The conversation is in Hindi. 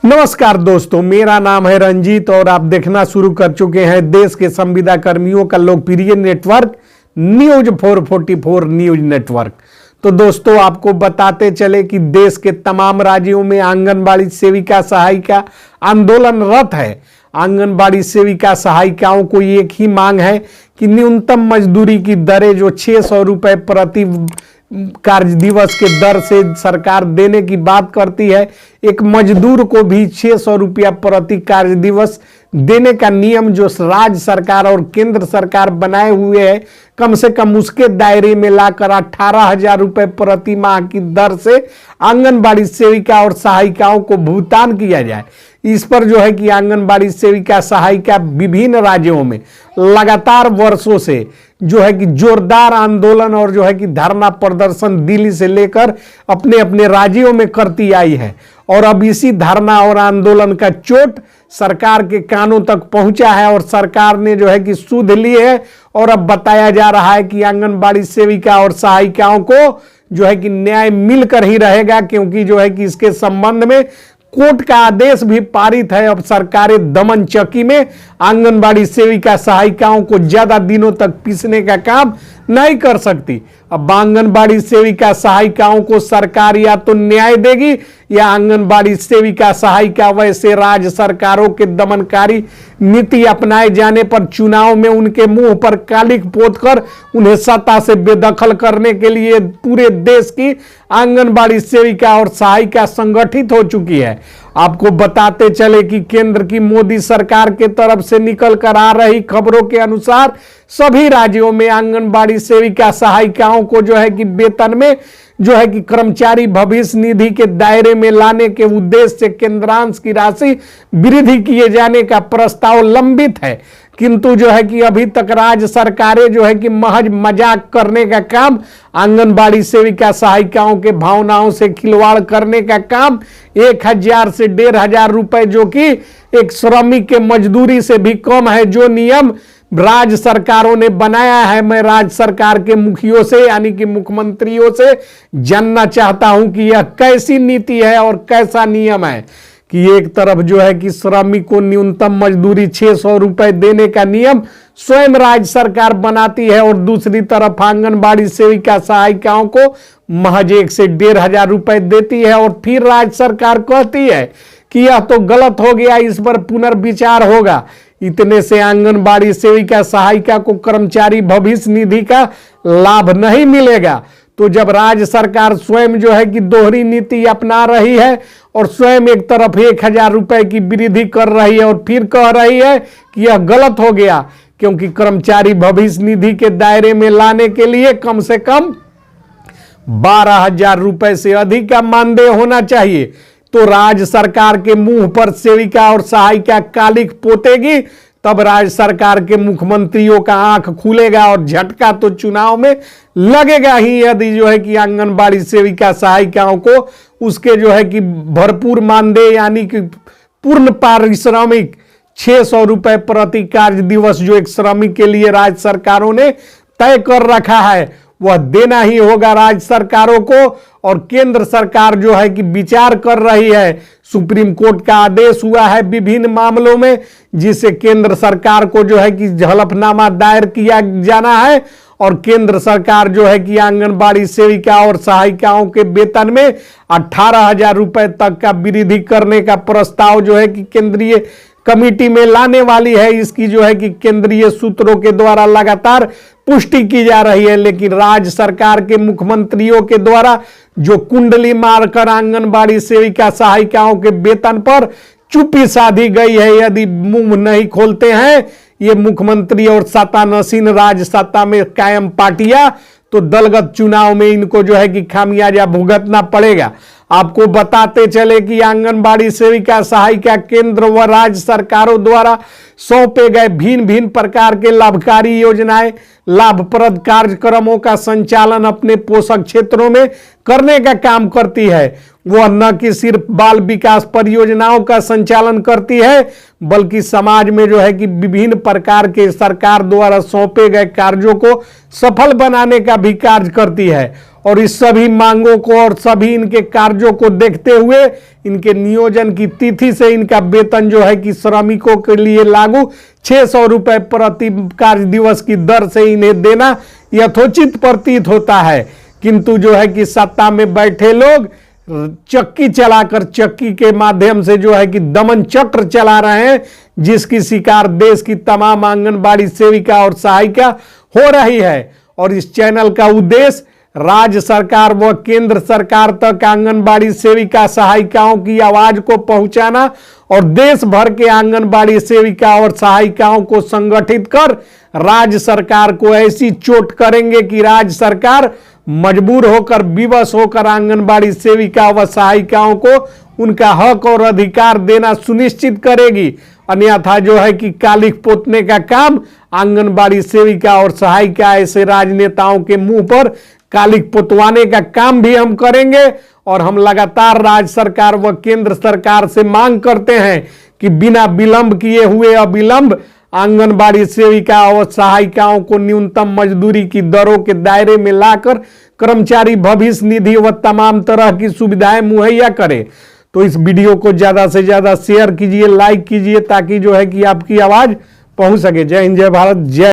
नमस्कार दोस्तों, मेरा नाम है रंजीत और आप देखना शुरू कर चुके हैं देश के संविदा कर्मियों का लोकप्रिय नेटवर्क न्यूज 444 न्यूज नेटवर्क। तो दोस्तों, आपको बताते चले कि देश के तमाम राज्यों में आंगनबाड़ी सेविका सहायिका आंदोलनरत है। आंगनबाड़ी सेविका सहायिकाओं को एक ही मांग है कि न्यूनतम मजदूरी की दरें जो 600 रुपए प्रति कार्य दिवस के दर से सरकार देने की बात करती है, एक मजदूर को भी 600 रुपया प्रति कार्य दिवस देने का नियम जो राज्य सरकार और केंद्र सरकार बनाए हुए है, कम से कम उसके दायरे में लाकर 18,000 रुपए प्रति माह की दर से आंगनबाड़ी सेविका और सहायिकाओं को भुगतान किया जाए। इस पर जो है कि आंगनबाड़ी सेविका सहायिका विभिन्न राज्यों में लगातार वर्षों से जो है कि जोरदार आंदोलन और जो है कि धरना प्रदर्शन दिल्ली से लेकर अपने अपने राज्यों में करती आई है। और अब इसी धरना और आंदोलन का चोट सरकार के कानों तक पहुंचा है और सरकार ने जो है कि सुध ली है और अब बताया जा रहा है कि आंगनबाड़ी सेविका और सहायिकाओं को जो है कि न्याय मिलकर ही रहेगा, क्योंकि जो है कि इसके संबंध में कोर्ट का आदेश भी पारित है। अब सरकारें दमन चक्की में आंगनबाड़ी सेविका सहायिकाओं को ज्यादा दिनों तक पीसने का काम नहीं कर सकती। अब आंगनबाड़ी सेविका सहायिकाओं को सरकार या तो न्याय देगी या आंगनबाड़ी सेविका सहायिका वैसे राज्य सरकारों के दमनकारी नीति अपनाए जाने पर चुनाव में उनके मुंह पर कालिख पोतकर उन्हें सत्ता से बेदखल करने के लिए पूरे देश की आंगनबाड़ी सेविका और सहायिका संगठित हो चुकी है। आपको बताते चले कि केंद्र की मोदी सरकार के तरफ से निकल कर आ रही खबरों के अनुसार सभी राज्यों में आंगनबाड़ी सेविका सहायिकाओं को जो है कि वेतन में जो है कि कर्मचारी भविष्य निधि के दायरे में लाने के उद्देश्य से केंद्रांश की राशि वृद्धि किए जाने का प्रस्ताव लंबित है, किंतु जो है कि अभी तक राज्य सरकारें जो है कि महज मजाक करने का काम, आंगनबाड़ी सेविका सहायिकाओं के भावनाओं से खिलवाड़ करने का काम 1,000 से 1,500 रुपए जो कि एक श्रमिक के मजदूरी से भी कम है, जो नियम राज्य सरकारों ने बनाया है। मैं राज्य सरकार के मुखियों से यानी कि मुख्यमंत्रियों से जानना चाहता हूं कि यह कैसी नीति है और कैसा नियम है कि एक तरफ जो है कि श्रमिक को न्यूनतम मजदूरी 600 रुपए देने का नियम स्वयं राज्य सरकार बनाती है और दूसरी तरफ आंगनबाड़ी सेविका सहायिकाओं को महज 1 से 1,500 रुपए देती है और फिर राज्य सरकार कहती है कि यह तो गलत हो गया, इस पर पुनर्विचार होगा। इतने से आंगनबाड़ी सेविका सहायिका को कर्मचारी भविष्य निधि का लाभ नहीं मिलेगा। तो जब राज्य सरकार स्वयं जो है कि दोहरी नीति अपना रही है और स्वयं एक तरफ 1,000 रुपए की वृद्धि कर रही है और फिर कह रही है कि यह गलत हो गया, क्योंकि कर्मचारी भविष्य निधि के दायरे में लाने के लिए कम से कम 12,000 रुपए से अधिक का मानदेय होना चाहिए, तो राज्य सरकार के मुंह पर सेविका और सहायिका कालिख पोतेगी, तब राज्य सरकार के मुख्यमंत्रियों का आंख खुलेगा और झटका तो चुनाव में लगेगा ही। यदि जो है कि आंगनबाड़ी सेविका सहायिकाओं को उसके जो है कि भरपूर मानदेय यानी कि पूर्ण पारिश्रमिक 600 रुपए प्रति कार्य दिवस जो एक श्रमिक के लिए राज्य सरकारों ने तय कर रखा है, वह देना ही होगा राज्य सरकारों को। और केंद्र सरकार जो है कि विचार कर रही है, सुप्रीम कोर्ट का आदेश हुआ है विभिन्न मामलों में, जिसे केंद्र सरकार को जो है कि हलफनामा दायर किया जाना है और केंद्र सरकार जो है कि आंगनबाड़ी सेविका और सहायिकाओं के वेतन में 18,000 रुपए तक का वृद्धि करने का प्रस्ताव जो है कि केंद्रीय कमेटी में लाने वाली है। इसकी जो है कि केंद्रीय सूत्रों के द्वारा लगातार पुष्टि की जा रही है, लेकिन राज्य सरकार के मुख्यमंत्रियों के द्वारा जो कुंडली मारकर आंगनबाड़ी सेविका सहायिकाओं के वेतन पर चुप्पी साधी गई है। यदि मुंह नहीं खोलते हैं ये मुख्यमंत्री और सत्तानसीन राज्य सत्ता में कायम पार्टियां, तो दलगत चुनाव में इनको जो है कि खामियाजा भुगतना पड़ेगा। आपको बताते चले कि आंगनबाड़ी सेविका सहायिका केंद्र व राज्य सरकारों द्वारा सौंपे गए भिन्न भिन्न प्रकार के लाभकारी योजनाएं, लाभप्रद कार्यक्रमों का संचालन अपने पोषक क्षेत्रों में करने का काम करती है। वह न कि सिर्फ बाल विकास परियोजनाओं का संचालन करती है, बल्कि समाज में जो है कि विभिन्न प्रकार के सरकार द्वारा सौंपे गए कार्यों को सफल बनाने का भी कार्य करती है। और इस सभी मांगों को और सभी इनके कार्यों को देखते हुए इनके नियोजन की तिथि से इनका वेतन जो है कि श्रमिकों के लिए लागू 600 रुपए प्रति कार्य दिवस की दर से इन्हें देना यथोचित प्रतीत होता है। किंतु जो है कि सत्ता में बैठे लोग चक्की चलाकर, चक्की के माध्यम से जो है कि दमन चक्र चला रहे हैं, जिसकी शिकार देश की तमाम आंगनबाड़ी सेविका और सहायिका हो रही है। और इस चैनल का उद्देश्य राज्य सरकार व केंद्र सरकार तक आंगनबाड़ी सेविका सहायिकाओं की आवाज को पहुंचाना और देश भर के आंगनबाड़ी सेविका और सहायिकाओं को संगठित कर राज्य सरकार को ऐसी चोट करेंगे कि राज्य सरकार मजबूर होकर, विवश होकर आंगनबाड़ी सेविका व सहायिकाओं को उनका हक और अधिकार देना सुनिश्चित करेगी। अन्यथा जो है कि कालिख पोतने का काम आंगनबाड़ी सेविका और सहायिका ऐसे राजनेताओं के मुंह पर कालिख पोतवाने का काम भी हम करेंगे। और हम लगातार राज्य सरकार व केंद्र सरकार से मांग करते हैं कि बिना विलंब किए हुए अविलंब आंगनबाड़ी सेविका और सहायिकाओं को न्यूनतम मजदूरी की दरों के दायरे में लाकर कर्मचारी भविष्य निधि व तमाम तरह की सुविधाएं मुहैया करे। तो इस वीडियो को ज्यादा से ज्यादा शेयर कीजिए, लाइक कीजिए, ताकि जो है कि आपकी आवाज पहुंच सके। जय हिंद, जय भारत, जय।